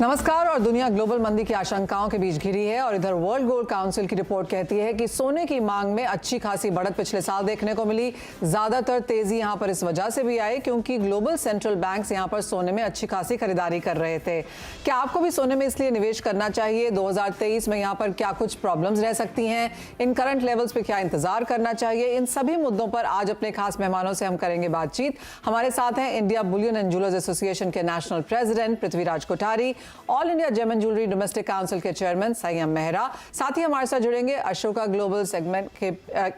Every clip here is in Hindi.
नमस्कार। और दुनिया ग्लोबल मंदी की आशंकाओं के बीच घिरी है और इधर वर्ल्ड गोल्ड काउंसिल की रिपोर्ट कहती है कि सोने की मांग में अच्छी खासी बढ़त पिछले साल देखने को मिली। ज्यादातर तेजी यहां पर इस वजह से भी आई क्योंकि ग्लोबल सेंट्रल बैंक्स यहां पर सोने में अच्छी खासी खरीदारी कर रहे थे। क्या आपको भी सोने में इसलिए निवेश करना चाहिए? 2023 में यहां पर क्या कुछ प्रॉब्लम्स रह सकती हैं? इन करंट लेवल्स पे क्या इंतजार करना चाहिए? इन सभी मुद्दों पर आज अपने खास मेहमानों से हम करेंगे बातचीत। हमारे साथ हैं India bullion and jewellers association के national president Prithviraj Kothari, all India gem and jewellery domestic council के चेयरमैन संयम मेहरा, साथ ही हमारे साथ जुड़ेंगे अशोका ग्लोबल सेगमेंट के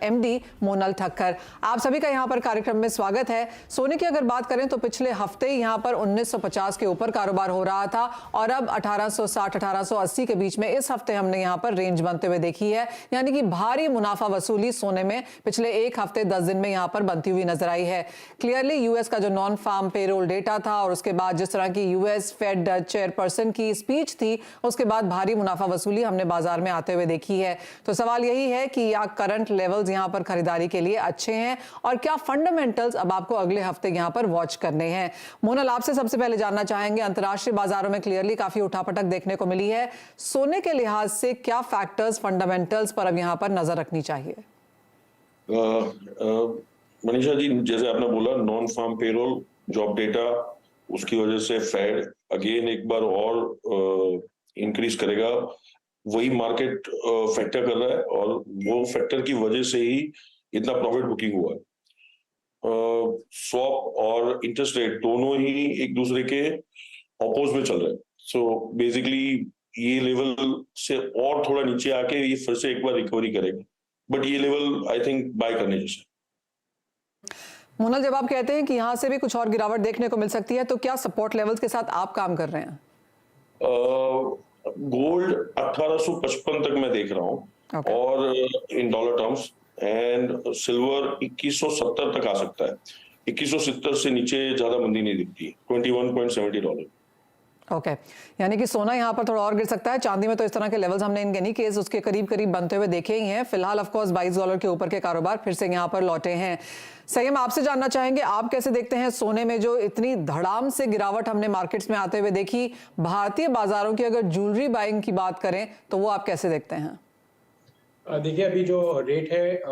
एमडी मोनल ठक्कर। आप सभी का यहां पर कार्यक्रम में स्वागत है। सोने की अगर बात करें तो पिछले हफ्ते यहां पर 1950 के ऊपर कारोबार हो रहा था और अब 1860-1880 के बीच में इस हफ्ते हमने यहां पर रेंज बनते हुए देखी है, यानी कि भारी मुनाफा वसूली सोने में पिछले एक हफ्ते 10 दिन में यहां पर बनती हुई नजर आई है। क्लियरली यूएस का जो नॉन फार्म पेरोल डेटा था और उसके बाद जिस तरह की यूएस फेड चेयरपर्सन की स्पीच थी, उसके बाद भारी मुनाफा वसूली हमने बाजार में आते हुए देखी है। तो सवाल यही है कि या करंट लेवल्स यहां पर खरीदारी के लिए अच्छे हैं और क्या फंडामेंटल्स अब आपको अगले हफ्ते यहां पर वॉच करने हैं? मोनल, आपसे सबसे पहले जानना चाहेंगे, अंतर्राष्ट्रीय बाजारों में क्लियरली काफी उठापटक देखने को मिली है। सोने के लिहाज से क्या फैक्टर्स फंडामेंटल्स पर अब यहां पर नजर रखनी चाहिए? मनीषा जी, जैसे आपने बोला non farm payroll job data, उसकी वजह से फेड अगेन एक बार और इंक्रीज करेगा, वही मार्केट फैक्टर कर रहा है और वो फैक्टर की वजह से ही इतना प्रॉफिट बुकिंग हुआ है। स्वैप और इंटरेस्ट रेट दोनों ही एक दूसरे के अपोज में चल रहे हैं। सो बेसिकली ये लेवल से और थोड़ा नीचे आके ये फिर से एक बार रिकवरी करेगा, बट ये लेवल आई थिंक बाय करने जैसे। मोनल, जब आप कहते हैं कि यहां से भी कुछ और गिरावट देखने को मिल सकती है, तो क्या सपोर्ट लेवल्स के साथ आप काम कर रहे हैं? गोल्ड 1855 तक मैं देख रहा हूँ और in dollar terms, and silver 2170 तक आ सकता है। 2170 से नीचे ज्यादा मंदी नहीं दिखती है। $21.70। ओके, यानी कि सोना यहाँ पर थोड़ा और गिर सकता है। चांदी में तो इस तरह के लेवल्स हमने इन गिनी केस उसके करीब करीब बनते हुए देखे ही हैं। फिलहाल ऑफ कोर्स $22 के ऊपर के कारोबार फिर से यहाँ पर लौटे हैं। संयम, आपसे जानना चाहेंगे, आप कैसे देखते हैं सोने में जो इतनी धड़ाम से गिरावट हमने मार्केट्स में आते हुए देखी? भारतीय बाजारों की अगर ज्वेलरी बाइंग की बात करें तो वो आप कैसे देखते हैं? देखिए, अभी जो रेट है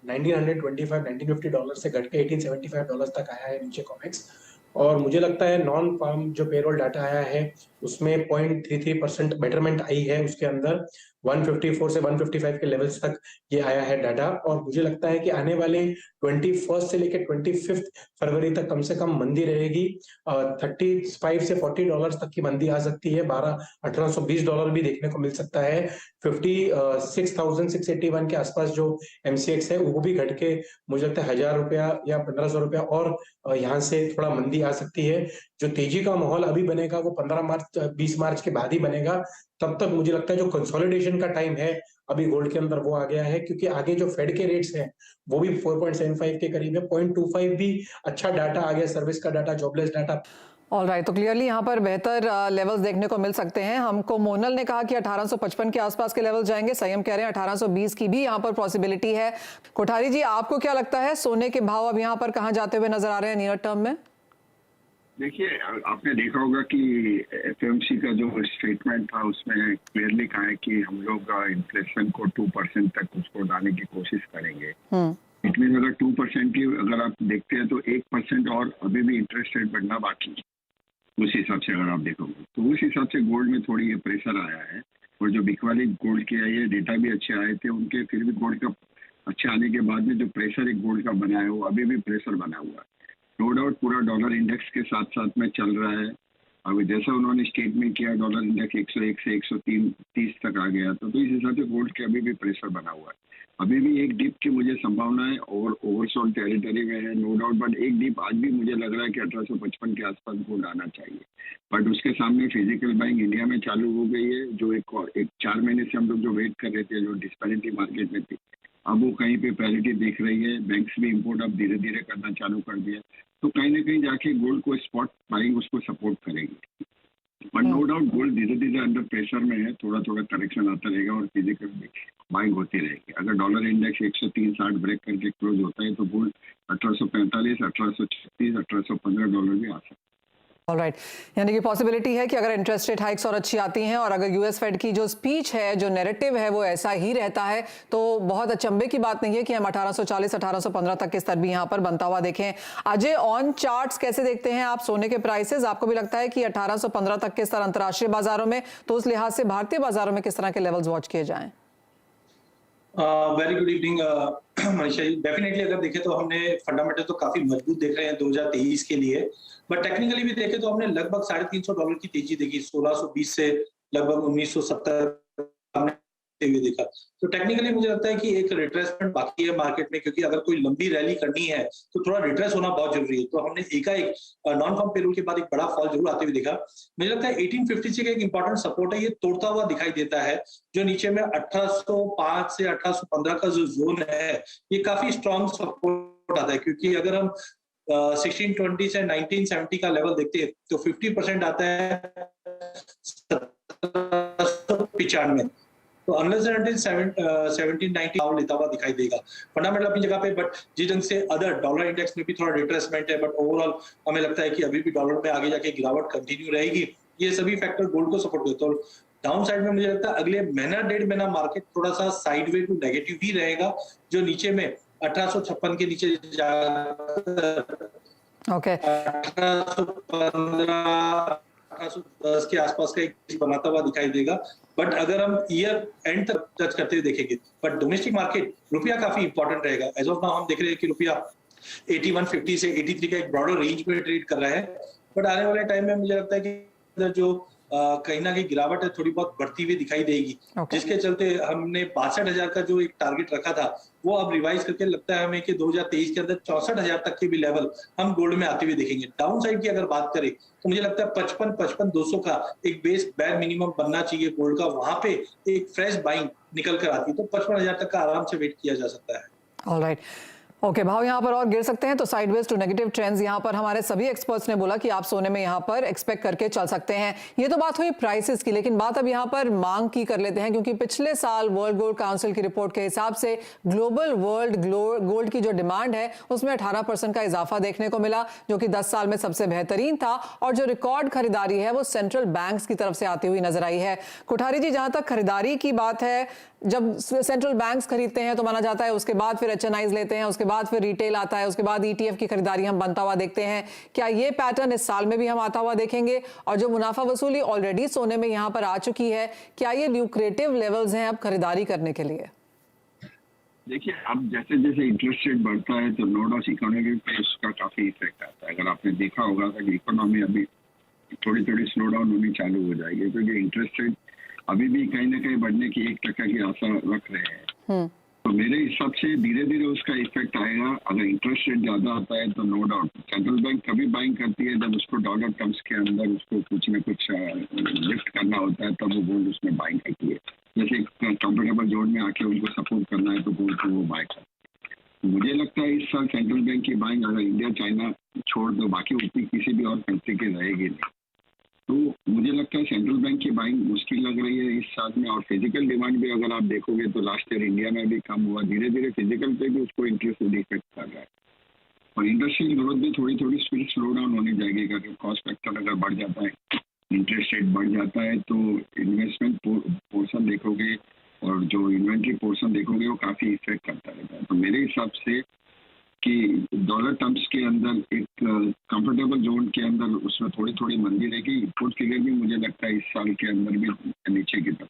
$1925-1950 से घट के $1875 तक आया है नीचे कॉमेक्स। और मुझे लगता है नॉन फार्म जो पेरोल डाटा आया है उसमें 0.33% बेटरमेंट आई है। उसके अंदर 154 से 155 के लेवल्स तक ये आया है डाटा। और मुझे लगता है कि आने वाले 21 से लेकर 25 फरवरी तक कम से कम मंदी रहेगी। 35 से $40 तक की मंदी आ सकती है। $1820 भी देखने को मिल सकता है। 56,681 के आसपास जो MCX है वो भी घट के मुझे लगता है ₹1000 या ₹1500 और यहाँ से थोड़ा मंदी आ सकती है। जो तेजी का माहौल अभी बनेगा वो 15 मार्च 20 मार्च के बाद ही बनेगा। तब तक मुझे लगता है जो कंसोलिडेशन का टाइम है अभी गोल्ड के अंदर वो आ गया है, क्योंकि आगे जो फेड के रेट्स हैं वो भी 4.75 के करीब है। 0.25 भी अच्छा डाटा आ गया, सर्विस का data, jobless data. All right, तो क्लियरली यहाँ पर बेहतर लेवल्स देखने को मिल सकते हैं हमको। मोनल ने कहा कि 1855 के आसपास के लेवल जाएंगे, संयम कह रहे हैं 1820 की भी यहाँ पर पॉसिबिलिटी है। कोठारी जी, आपको क्या लगता है सोने के भाव अब यहाँ पर कहाँ जाते हुए नजर आ रहे हैं नियर टर्म में? देखिए, आपने देखा होगा कि FOMC का जो स्टेटमेंट था उसमें क्लियरली कहा है कि हम लोग इन्फ्लेशन को 2% तक उसको लाने की कोशिश करेंगे। इट मीन अगर 2% की अगर आप देखते हैं तो 1% और अभी भी इंटरेस्ट रेट बढ़ना बाकी है। उस हिसाब से अगर आप देखोगे तो उस हिसाब से गोल्ड में थोड़ी ये प्रेशर आया है। और जो बिकवाली गोल्ड के आई है डेटा भी अच्छे आए थे उनके, फिर भी गोल्ड का अच्छे आने के बाद में जो प्रेशर एक गोल्ड का बना है वो अभी भी प्रेशर बना हुआ है। नो डाउट पूरा डॉलर इंडेक्स के साथ साथ में चल रहा है। अभी जैसा उन्होंने स्टेटमेंट किया डॉलर इंडेक्स 101 से 130 तक आ गया तो इस हिसाब से गोल्ड के अभी भी प्रेशर बना हुआ है। अभी भी एक डिप की मुझे संभावना है और ओवरसोल्ड टेरिटरी में है नो डाउट, बट एक डिप आज भी मुझे लग रहा है कि 1855 के आसपास गोल्ड आना चाहिए। बट उसके सामने फिजिकल बाइंग इंडिया में चालू हो गई है, जो एक 4 महीने से हम लोग जो वेट कर रहे थे, जो डिस्पैरिटी मार्केट में थी, अब वो कहीं पे पैरिटी दिख रही है। बैंक्स भी इंपोर्ट अब धीरे धीरे करना चालू कर दिया, तो कहीं ना कहीं जाके गोल्ड को स्पॉट बाइंग उसको सपोर्ट करेगी। बट नो डाउट गोल्ड धीरे धीरे अंडर प्रेशर में है, थोड़ा थोड़ा करेक्शन आता रहेगा और फिजिकल बाइंग होती रहेगी। अगर डॉलर इंडेक्स 103.60 ब्रेक करके क्लोज होता है तो गोल्ड 1845, 1836, $1815 भी आ सकता है। ऑलराइट, यानी कि पॉसिबिलिटी है कि अगर इंटरेस्ट रेट हाइक्स और अच्छी आती हैं और अगर यूएस फेड की जो स्पीच है, जो नैरेटिव है वो ऐसा ही रहता है, तो बहुत अचंभे की बात नहीं है कि हम 1840 1815 तक के स्तर भी यहां पर बनता हुआ देखें। अजय, ऑन चार्ट्स कैसे देखते हैं आप सोने के प्राइसेस? आपको भी लगता है कि 1815 तक के स्तर अंतर्राष्ट्रीय बाजारों में, तो उस लिहाज से भारतीय बाजारों में किस तरह के लेवल्स वॉच किए जाएं? Very good evening Manisha ji. Definitely अगर देखें तो हमने फंडामेंटल तो काफी मजबूत देख रहे हैं 2023 के लिए, बट टेक्निकली भी देखें तो हमने लगभग $350 की तेजी देखी, 1620 से लगभग 1970 हमने हुए देखा। तो टेक्निकली मुझे लगता है कि एक रिट्रेसमेंट बाकी है मार्केट में, क्योंकि अगर कोई लंबी रैली करनी है तो थोड़ा रिट्रेस होना बहुत जरूरी है। तो हमने एकाएक नॉन फार्म पेरोल के बाद एक बड़ा फॉल जरूर आते हुए देखा। मुझे लगता है 1850 का एक इंपॉर्टेंट सपोर्ट है, ये तोड़ता हुआ दिखाई देता है। जो नीचे में 1805 से 1815 का जो जोन है, ये काफी स्ट्रॉन्ग सपोर्ट आता है, क्योंकि अगर हम 1620 से 1970 का लेवल देखते हैं तो 50% आता है 1795। तो अनलेस एंड अनटिल 1790 लेता हुआ दिखाई देगा फंडामेंटल अपनी जगह पे, बट जिस ढंग से अदर डॉलर इंडेक्स में भी थोड़ा रिट्रेसमेंट है, बट ओवरऑल हमें लगता है कि अभी भी डॉलर में आगे जाके गिरावट कंटिन्यू रहेगी। ये सभी फैक्टर गोल्ड को सपोर्ट देते हैं। डाउन साइड में मुझे लगता है अगले महीना डेढ़ महीना मार्केट थोड़ा सा साइडवे टू नेगेटिव ही रहेगा, जो नीचे में 1856 के नीचे ओके, 1810 के आसपास का एक बनाता हुआ दिखाई देगा। बट अगर हम ईयर एंड तक टच करते हुए देखेंगे, बट डोमेस्टिक मार्केट रुपया काफी इंपॉर्टेंट रहेगा। एज ऑफ नाउ हम देख रहे हैं कि रुपया 8150 से 83 का एक ब्रॉडर रेंज में ट्रेड कर रहा है, बट आने वाले टाइम में मुझे लगता है कि जो कहीं ना कहीं गिरावट है थोड़ी बहुत बढ़ती हुई दिखाई देगी, जिसके चलते हमने 62,000 का जो एक टारगेट रखा था वो अब रिवाइज करके लगता है हमें कि 2023 के अंदर 64,000 तक के भी लेवल हम गोल्ड में आते हुए देखेंगे। डाउन साइड की अगर बात करें तो मुझे लगता है 55-200 का एक बेस बैर मिनिमम बनना चाहिए गोल्ड का, वहां पे एक फ्रेश बाइंग निकल कर आती है तो 55,000 तक का आराम से वेट किया जा सकता है। ऑलराइट, ओके, भाव यहाँ पर और गिर सकते हैं, तो साइडवेज टू नेगेटिव ट्रेंड्स यहाँ पर हमारे सभी एक्सपर्ट्स ने बोला कि आप सोने में यहाँ पर एक्सपेक्ट करके चल सकते हैं। ये तो बात हुई प्राइसेस की, लेकिन बात अब यहाँ पर मांग की कर लेते हैं, क्योंकि पिछले साल वर्ल्ड गोल्ड काउंसिल की रिपोर्ट के हिसाब से ग्लोबल वर्ल्ड गोल्ड की जो डिमांड है उसमें 18% का इजाफा देखने को मिला, जो कि 10 साल में सबसे बेहतरीन था। और जो रिकॉर्ड खरीदारी है वो सेंट्रल बैंक्स की तरफ से आती हुई नजर आई है। कोठारी जी, जहां तक खरीदारी की बात है, जब सेंट्रल बैंक्स खरीदते हैं तो माना जाता है उसके बाद फिर एचएनआईज लेते हैं, उसके बाद फिर रिटेल आता है, उसके बाद ईटीएफ की खरीदारी हम बनता हुआ देखते हैं। क्या ये पैटर्न इस साल में भी हम आता हुआ देखेंगे? और जो मुनाफा वसूली ऑलरेडी सोने में यहाँ पर आ चुकी है, क्या ये ल्यूक्रेटिव लेवल्स हैं अब खरीदारी करने के लिए? देखिए, अब जैसे जैसे इंटरेस्ट रेट बढ़ता है तो नो डाउट इकोनॉमी पे उसका काफी इफेक्ट आता है। अगर आपने देखा होगा कि इकोनॉमी अभी थोड़ी थोड़ी स्लो डाउन होनी चालू हो जाएगी, तो ये इंटरेस्ट रेट अभी भी कहीं ना कहीं बढ़ने की 1% की आशा रख रहे हैं। तो मेरे हिसाब से धीरे धीरे उसका इफेक्ट आएगा। अगर इंटरेस्ट रेट ज्यादा आता है तो नो डाउट सेंट्रल बैंक कभी बाइंग करती है जब उसको डॉलर टर्म्स के अंदर उसको कुछ न कुछ लिफ्ट करना होता है, तब वो गोल्ड उसमें बाइंग करती है। जैसे कंफर्टेबल जोन में आके उनको सपोर्ट करना है तो गोल्ड को वो बाय करती है। मुझे लगता है इस साल सेंट्रल बैंक की बाइंग अगर इंडिया चाइना छोड़ दो बाकी उतनी किसी भी और कंट्री की रहेगी नहीं, तो मुझे लगता है सेंट्रल बैंक की बाइंग मुश्किल लग रही है इस साल में। और फिजिकल डिमांड भी अगर आप देखोगे तो लास्ट ईयर इंडिया में भी कम हुआ, धीरे धीरे फिजिकल पे भी उसको इंटरेस्ट इफेक्ट कर रहा है। और इंडस्ट्रियल ग्रोथ भी थोड़ी थोड़ी स्पीड स्लो डाउन होने जाएगी, क्योंकि कॉस्ट फैक्टर अगर बढ़ जाता है, इंटरेस्ट रेट बढ़ जाता है, तो इन्वेस्टमेंट पोर्शन देखोगे और जो इन्वेंट्री पोर्शन देखोगे वो काफी इफेक्ट करता रहता है। तो मेरे हिसाब से कि डॉलर टर्म्स के अंदर एक कंफर्टेबल जोन के अंदर उसमें थोड़ी थोड़ी मंदी रहेगी। इंपोर्ट फिगर भी मुझे लगता है इस साल के अंदर भी नीचे की तरफ।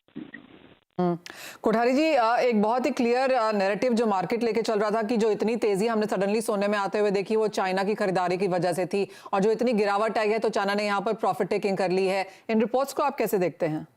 कोठारी जी, एक बहुत ही क्लियर नैरेटिव जो मार्केट लेके चल रहा था कि जो इतनी तेजी हमने सडनली सोने में आते हुए देखी वो चाइना की खरीदारी की वजह से थी, और जो इतनी गिरावट आई है तो चाइना ने यहाँ पर प्रॉफिट टेकिंग कर ली है। इन रिपोर्ट्स को आप कैसे देखते हैं?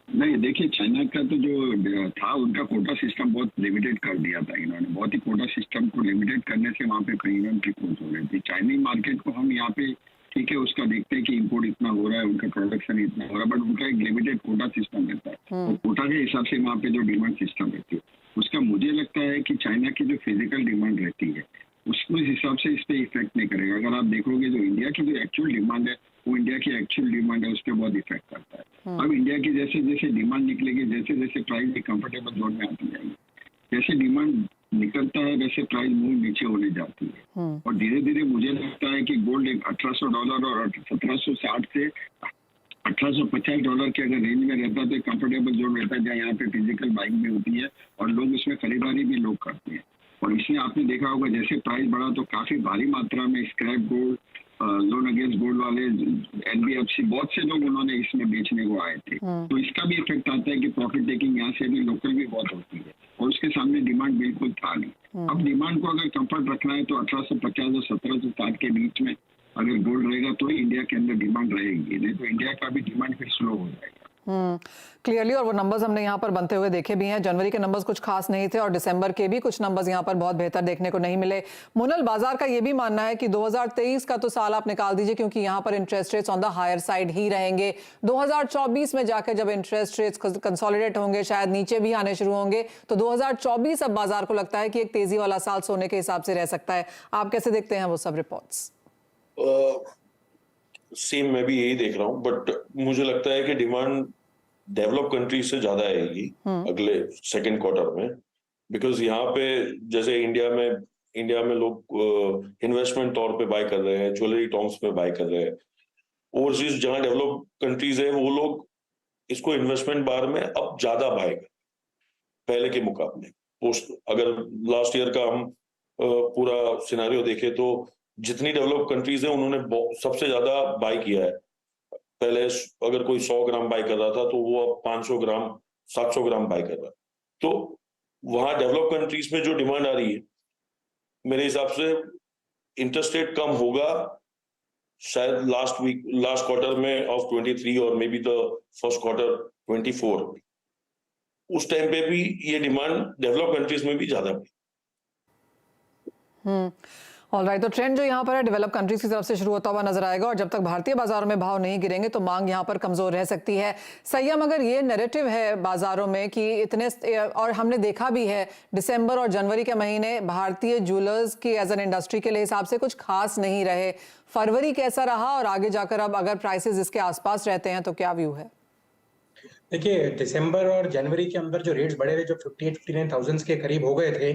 नहीं, देखिए, चाइना का तो जो था उनका कोटा सिस्टम बहुत लिमिटेड कर दिया था इन्होंने। बहुत ही कोटा सिस्टम को लिमिटेड करने से वहाँ पे प्रीमियम की खोज हो रही थी। चाइनीज मार्केट को हम यहाँ पे ठीक है उसका देखते हैं कि इंपोर्ट इतना हो रहा है, उनका प्रोडक्शन इतना हो रहा है, बट उनका एक लिमिटेड कोटा सिस्टम रहता है। तो कोटा के हिसाब से वहाँ पे जो डिमांड सिस्टम रहती है उसका मुझे लगता है कि चाइना की जो फिजिकल डिमांड रहती है उसमें हिसाब से इस पर इफेक्ट नहीं करेगा। अगर आप देखोगे जो इंडिया की जो एक्चुअल डिमांड है वो इंडिया की एक्चुअल डिमांड है, उस पर बहुत इफेक्ट करता है। अब इंडिया की जैसे जैसे डिमांड निकलेगी, जैसे जैसे प्राइस भी कंफर्टेबल जोन में आती जाएगी, जैसे डिमांड निकलता है वैसे प्राइस मूव नीचे होने जाती है। और धीरे धीरे मुझे लगता है कि गोल्ड एक $1800 और 1760 से $1850 के अगर रेंज में रहता है तो कंफर्टेबल जोन रहता है, जहाँ यहाँ पे फिजिकल बाइंग भी होती है और लोग इसमें खरीदारी भी लोग करते हैं। और इसलिए आपने देखा होगा जैसे प्राइस बढ़ा तो काफी भारी मात्रा में scrap gold, loan against gold वाले, NBFC, बहुत से लोग उन्होंने इसमें बेचने को आए थे। तो इसका भी इफेक्ट आता है कि प्रॉफिट टेकिंग यहाँ से भी लोकल भी बहुत होती है और उसके सामने डिमांड बिल्कुल था नहीं। अब डिमांड को अगर कंफर्ट रखना है तो 1850 और 1760 के बीच में अगर गोल्ड रहेगा तो ही इंडिया के अंदर डिमांड रहेगी, नहीं तो इंडिया का भी डिमांड फिर स्लो हो जाएगा। क्लियरली, और वो नंबर्स हमने यहाँ पर बनते हुए देखे भी हैं। जनवरी के नंबर्स कुछ खास नहीं थे और दिसंबर के भी कुछ नंबर्स यहाँ पर बहुत बेहतर देखने को नहीं मिले। मुनल, बाजार का ये भी मानना है कि 2023 का तो साल आप निकाल दीजिए क्योंकि यहाँ पर interest rates on the higher side ही रहेंगे। 2024 में जाकर जब इंटरेस्ट रेट्स कंसोलिडेट होंगे, शायद नीचे भी आने शुरू होंगे, तो 2024 अब बाजार को लगता है कि एक तेजी वाला साल सोने के हिसाब से रह सकता है। आप कैसे देखते हैं वो सब रिपोर्ट्स? सेम मैं भी यही देख रहा हूँ, बट मुझे लगता है कि डिमांड डेवलप कंट्रीज से ज्यादा आएगी अगले सेकंड क्वार्टर में, बिकॉज यहाँ पे जैसे इंडिया में लोग इन्वेस्टमेंट तौर पे बाय कर रहे हैं, ज्वेलरी टॉन्स पे बाय कर रहे हैं। ओवरसीज जहाँ डेवलप कंट्रीज है वो लोग इसको इन्वेस्टमेंट बार में अब ज्यादा बाय कर पहले के मुकाबले। पोस्ट अगर लास्ट ईयर का हम पूरा सिनेरियो देखें तो जितनी डेवलप कंट्रीज है उन्होंने सबसे ज्यादा बाय किया है। पहले अगर कोई 100 ग्राम बाय कर रहा था तो वो अब 500 ग्राम 700 ग्राम बाय कर रहा है। तो वहां डेवलप कंट्रीज में जो डिमांड आ रही है, मेरे हिसाब से इंटरेस्ट रेट कम होगा शायद लास्ट क्वार्टर में ऑफ 23 और may be the first quarter 24। उस टाइम पे भी ये डिमांड डेवलप कंट्रीज में भी ज्यादा हुई। ऑलराइट, तो ट्रेंड जो यहाँ पर है डेवलप कंट्रीज की तरफ से शुरू होता हुआ नजर आएगा और जब तक भारतीय बाजारों में भाव नहीं गिरेंगे तो मांग यहाँ पर कमजोर रह सकती है। सय्यम, अगर ये नैरेटिव है बाजारों में कि इतने, और हमने देखा भी है दिसंबर और जनवरी के महीने भारतीय ज्वेलर्स की एज एन इंडस्ट्री के लिए हिसाब से कुछ खास नहीं रहे, फरवरी कैसा रहा और आगे जाकर अब अगर प्राइसेस इसके आसपास रहते हैं तो क्या व्यू है? देखिए, दिसंबर और जनवरी के अंदर जो रेट्स बढ़े थे, जो 58-59,000 के करीब हो गए थे,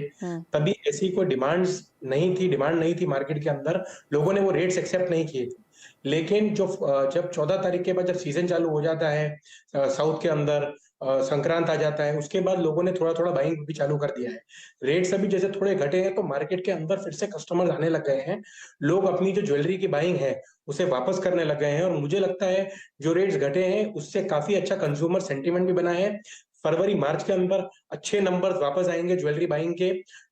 तभी ऐसी कोई डिमांड नहीं थी मार्केट के अंदर, लोगों ने वो रेट्स एक्सेप्ट नहीं किए थे। लेकिन जब 14 तारीख के बाद जब सीजन चालू हो जाता है साउथ के अंदर, संक्रांत आ जाता है, उसके बाद लोगों ने थोड़ा थोड़ा बाइंग भी चालू कर दिया है। रेट्स अभी जैसे थोड़े घटे हैं तो मार्केट के अंदर फिर से कस्टमर्स आने लग गए हैं, लोग अपनी जो ज्वेलरी की बाइंग है उसे वापस करने लग गए हैं और मुझे लगता है जो रेट्स घटे हैं उससे काफी अच्छा कंज्यूमर सेंटीमेंट भी बना है। फरवरी मार्च के अंदर अच्छे नंबर्स वापस आएंगे ज्वेलरी बाइंग के,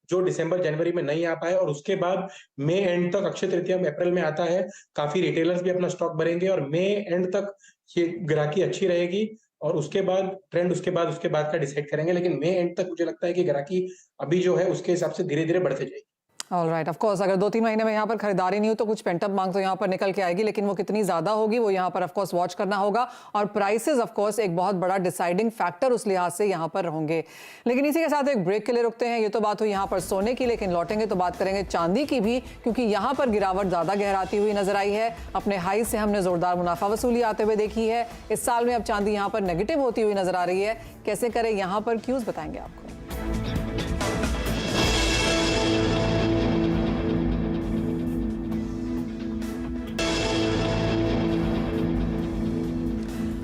जो दिसंबर जनवरी में नहीं आ पाए, और उसके बाद मई एंड तक, अक्षय तृतीया में अप्रैल में आता है, काफी रिटेलर्स भी अपना स्टॉक भरेंगे और मई एंड तक ये ग्राहकी अच्छी रहेगी और उसके बाद ट्रेंड उसके बाद का डिसाइड करेंगे। लेकिन मई एंड तक मुझे लगता है कि ग्राहकी अभी जो है उसके हिसाब से धीरे धीरे बढ़ते जाएगी। ऑलराइट, ऑफ कोर्स अगर 2-3 महीने में यहाँ पर खरीदारी नहीं हो तो कुछ पेंटअप मांग तो यहाँ पर निकल के आएगी, लेकिन वो कितनी ज्यादा होगी वो यहाँ पर ऑफ कोर्स वॉच करना होगा और प्राइसेस ऑफ कोर्स एक बहुत बड़ा डिसाइडिंग फैक्टर उस लिहाज से यहाँ पर होंगे। लेकिन इसी के साथ एक ब्रेक के लिए रुकते हैं। ये तो बात हुई यहाँ पर सोने की, लेकिन लौटेंगे तो बात करेंगे चांदी की भी, क्योंकि यहाँ पर गिरावट ज्यादा गहराती हुई नजर आई है। अपने हाई से हमने जोरदार मुनाफा वसूली आते हुए देखी है। इस साल में अब चांदी यहाँ पर नेगेटिव होती हुई नजर आ रही है। कैसे करें यहाँ पर क्यूज बताएंगे आपको।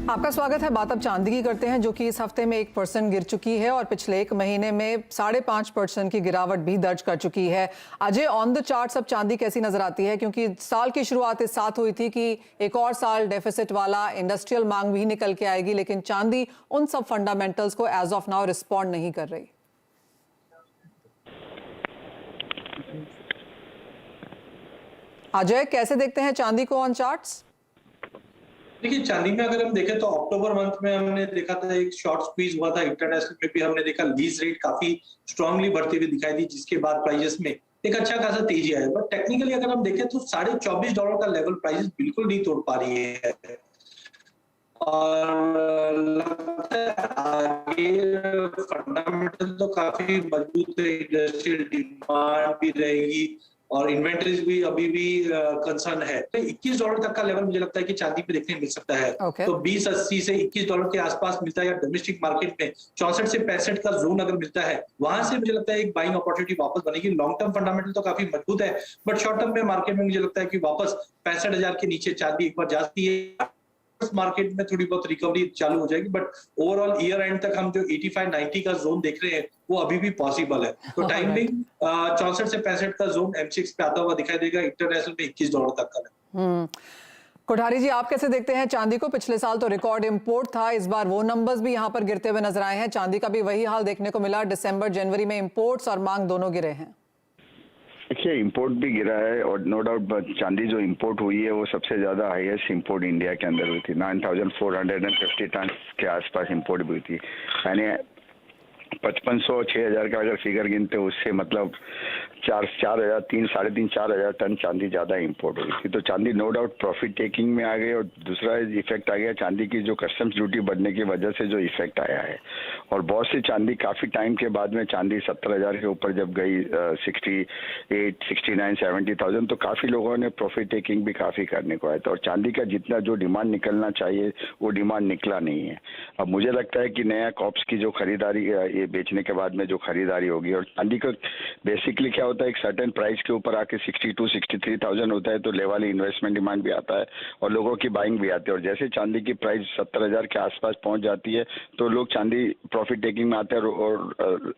आपका स्वागत है। बात अब चांदी की करते हैं, जो कि इस हफ्ते में 1% गिर चुकी है और पिछले एक महीने में 5.5% की गिरावट भी दर्ज कर चुकी है। अजय, ऑन द चार्ट्स अब चांदी कैसी नजर आती है? क्योंकि साल की शुरुआत इस साथ हुई थी कि एक और साल डेफिसिट वाला, इंडस्ट्रियल मांग भी निकल के आएगी, लेकिन चांदी उन सब फंडामेंटल्स को एज ऑफ नाउ रिस्पॉन्ड नहीं कर रही। अजय, कैसे देखते हैं चांदी को ऑन चार्ट्स? देखिए, चांदी में अगर हम देखें तो अक्टूबर मंथ में हमने देखा था एक शॉर्ट स्क्वीज हुआ था। इंटरनेशनल में भी हमने देखा लीज रेट काफी स्ट्रांगली बढ़ती हुई दिखाई दी, जिसके बाद प्राइजेस में एक अच्छा खासा तेजी आया। बट टेक्निकली अगर हम देखें तो $24.5 का लेवल प्राइजेस बिल्कुल नहीं तोड़ पा रही है और लगता है आगे फंडामेंटल तो काफी मजबूत है, इंडस्ट्रियल डिमांड भी रहेगी और इन्वेंटरीज भी अभी भी कंसर्न है। तो $21 तक का लेवल मुझे लगता है कि चांदी पे देखने मिल सकता है। Okay. तो 20.80 से $21 के आसपास मिलता है, या डोमेस्टिक मार्केट में 64 से 65 का जोन अगर मिलता है, वहां से मुझे लगता है एक बाइंग अपॉर्चुनिटी वापस बनेगी। लॉन्ग टर्म फंडामेंटल तो काफी मजबूत है, बट शॉर्ट टर्म में मार्केट में मुझे लगता है कि वापस 65,000 के नीचे चांदी एक बार जाती है, मार्केट में थोड़ी बहुत रिकवरी चालू हो जाएगी। बट ओवरऑल ईयर एंड तक हम जो 85-90 का जोन देख रहे हैं वो अभी भी पॉसिबल है। तो टाइमिंग 64 से 65 का जोन M6 पे आता हुआ दिखाई देगा, इंटरनेशनल में $21 तक का। कोठारी जी, आप कैसे देखते हैं चांदी को? पिछले साल तो रिकॉर्ड इंपोर्ट था, इस बार वो नंबर्स भी यहाँ पर गिरते हुए नजर आए हैं। चांदी का भी वही हाल देखने को मिला, दिसंबर जनवरी में इंपोर्ट्स और मांग दोनों गिरे हैं। देखिए, इंपोर्ट भी गिरा है और नो डाउट चांदी जो इंपोर्ट हुई है वो सबसे ज़्यादा हाईएस्ट इंपोर्ट इंडिया के अंदर हुई थी। 9,450 टन के आसपास इंपोर्ट भी हुई थी। यानी 5,500 6,000 का अगर फिगर गिनते उससे मतलब 4,000 3,500 टन चांदी ज़्यादा इंपोर्ट हुई थी। तो चांदी नो डाउट प्रॉफिट टेकिंग में आ गई। और दूसरा इफेक्ट आ गया चांदी की जो कस्टम्स ड्यूटी बढ़ने की वजह से जो इफेक्ट आया है। और बहुत सी चांदी काफ़ी टाइम के बाद में चांदी 70,000 के ऊपर जब गई 68, 69, 70,000 तो काफ़ी लोगों ने प्रॉफिट टेकिंग भी काफ़ी करने को आया था। और चांदी का जितना जो डिमांड निकलना चाहिए वो डिमांड निकला नहीं है। अब मुझे लगता है कि नया कॉप्स की जो खरीदारी ये बेचने के बाद में जो खरीदारी होगी, और चांदी का बेसिकली क्या होता है, एक सर्टेन प्राइस के ऊपर आके 62, 63,000 होता है तो ले वाली इन्वेस्टमेंट डिमांड भी आता है और लोगों की बाइंग भी आती है। और जैसे चांदी की प्राइस 70,000 के आसपास पहुंच जाती है तो लोग चांदी प्रॉफिट टेकिंग में आते हैं और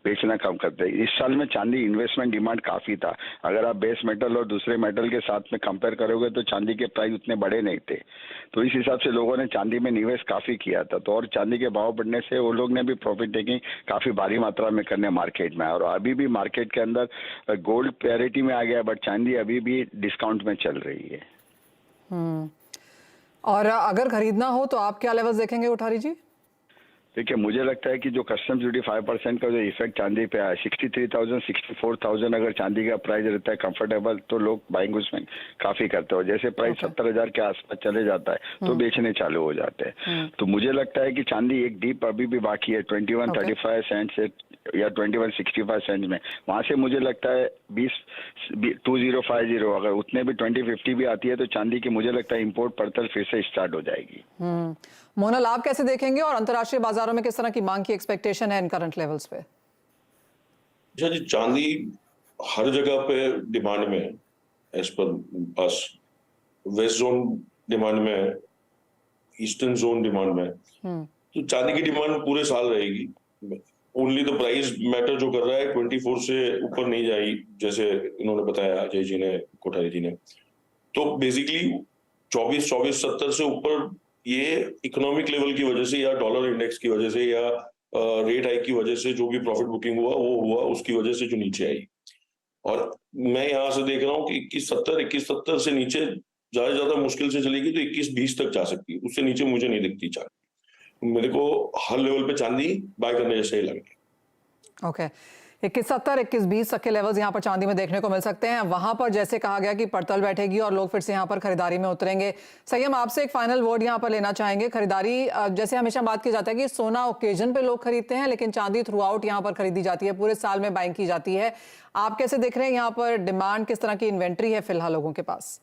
बेचना कम करते हैं। इस साल में चांदी इन्वेस्टमेंट डिमांड काफ़ी था। अगर आप बेस मेटल और दूसरे मेटल के साथ में कंपेयर करोगे तो चांदी के प्राइस उतने बड़े नहीं थे। तो इस हिसाब से लोगों ने चांदी में निवेश काफ़ी किया था। तो और चांदी के भाव बढ़ने से वो लोग ने भी प्रॉफिट टेकिंग काफ़ी भारी मात्रा में करने मार्केट में। और अभी भी मार्केट के अंदर गोल्ड पैरिटी में आ गया, बट चांदी अभी भी डिस्काउंट में चल रही है। और अगर खरीदना हो तो आप क्या लेवल्स देखेंगे कोठारी जी? देखिए, मुझे लगता है कि जो कस्टम ड्यूटी 5% का जो इफेक्ट चांदी पे आया, 63,000 64,000 अगर चांदी का प्राइस रहता है कंफर्टेबल तो लोग बाइंग उसमें काफी करते हैं। और जैसे प्राइस 70,000 के आसपास चले जाता है तो बेचने चालू हो जाते हैं। तो मुझे लगता है कि चांदी एक डीप अभी भी बाकी है 21.35 सेंट से या 21.65 सेंट में। वहां से मुझे लगता है 2050 अगर उतने भी 2050 भी आती है तो चांदी की मुझे लगता है इंपोर्ट पड़ताल फिर से स्टार्ट हो जाएगी। मोनल, आप कैसे देखेंगे और अंतर्राष्ट्रीय बाजारों में किस तरह की मांग की एक्सपेक्टेशन है इन करंट लेवल्स पे? जी, चांदी हर जगह पे डिमांड में है, एज पर बस वेस्ट जोन डिमांड में है, ईस्टर्न जोन डिमांड में है। तो चांदी की डिमांड पूरे साल रहेगी। ओनली द प्राइस मैटर जो कर रहा है 24 से ऊपर नहीं जाएगी, जैसे इन्होंने बताया अजय जी ने, कोठारी जी ने। तो बेसिकली 24, 70 से ऊपर ये इकोनॉमिक लेवल की वजह से या डॉलर इंडेक्स की वजह से या रेट हाइक की वजह से जो भी प्रॉफिट बुकिंग हुआ उसकी वजह से जो नीचे आई। और मैं यहाँ से देख रहा हूँ कि 2170 से नीचे ज्यादा मुश्किल से चलेगी तो 2120 तक जा सकती है। उससे नीचे मुझे नहीं दिखती चांदी। मेरे को हर लेवल पे चांदी बाय करने जैसे ही लग रही है। ओके, 2170 2120 तक के लेवल्स यहाँ पर चांदी में देखने को मिल सकते हैं। वहां पर जैसे कहा गया कि पड़ताल बैठेगी और लोग फिर से यहाँ पर खरीदारी में उतरेंगे। संयम, आपसे एक फाइनल वर्ड यहाँ पर लेना चाहेंगे। खरीदारी, जैसे हमेशा बात की जाता है कि सोना ओकेजन पे लोग खरीदते हैं, लेकिन चांदी थ्रू आउट यहाँ पर खरीदी जाती है, पूरे साल में बाइंग की जाती है। आप कैसे देख रहे हैं यहाँ पर डिमांड, किस तरह की इन्वेंट्री है फिलहाल लोगों के पास?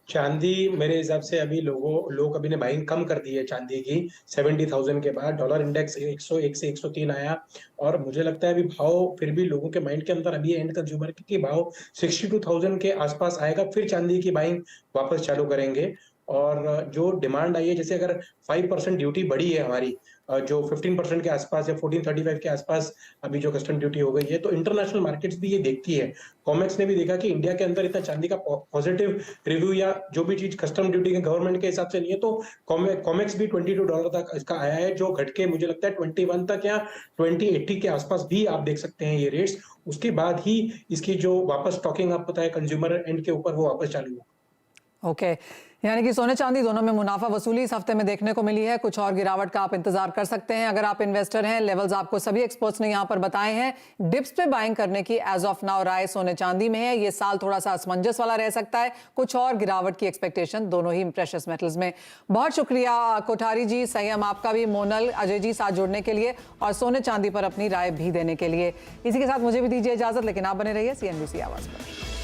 चांदी मेरे हिसाब से अभी लोग अभी ने बाइंग कम कर दी है चांदी की 70,000 के बाद। डॉलर इंडेक्स 101 से 103 आया और मुझे लगता है अभी भाव फिर भी लोगों के माइंड के अंदर अभी एंड कंज्यूमर की भाव 62,000 के आसपास आएगा, फिर चांदी की बाइंग वापस चालू करेंगे। और जो डिमांड आई है, जैसे अगर 5% ड्यूटी बढ़ी है हमारी, जो 15% के आसपास या 1435 के आसपास अभी जो कस्टम ड्यूटी हो गई है, तो इंटरनेशनल मार्केट्स भी ये देखती है। कॉमेक्स ने भी देखा कि इंडिया के अंदर इतना चांदी का पॉजिटिव रिव्यू या जो भी चीज कस्टम ड्यूटी के गवर्नमेंट के हिसाब से नहीं है, तो कॉमेक्स भी $22 तक इसका आया है, जो घट के मुझे लगता है 21 तक या 2080 के आसपास भी आप देख सकते हैं ये रेट्स। उसके बाद ही इसकी जो वापस स्टॉकिंग अप होता है कंज्यूमर एंड के ऊपर, वो वापस चालू हुआ। ओके, यानी कि सोने चांदी दोनों में मुनाफा वसूली इस हफ्ते में देखने को मिली है। कुछ और गिरावट का आप इंतजार कर सकते हैं अगर आप इन्वेस्टर हैं। लेवल्स आपको सभी एक्सपर्ट्स ने यहां पर बताए हैं। डिप्स पे बाइंग करने की एज ऑफ नाउ राय सोने चांदी में है। ये साल थोड़ा सा असमंजस वाला रह सकता है, कुछ और गिरावट की एक्सपेक्टेशन दोनों ही प्रेशियस मेटल्स में। बहुत शुक्रिया कोठारी जी, संयम आपका भी, मोनल, अजय जी साथ जुड़ने के लिए और सोने चांदी पर अपनी राय भी देने के लिए। इसी के साथ मुझे भी दीजिए इजाजत, लेकिन आप बने रहिए CNBC आवाज पर।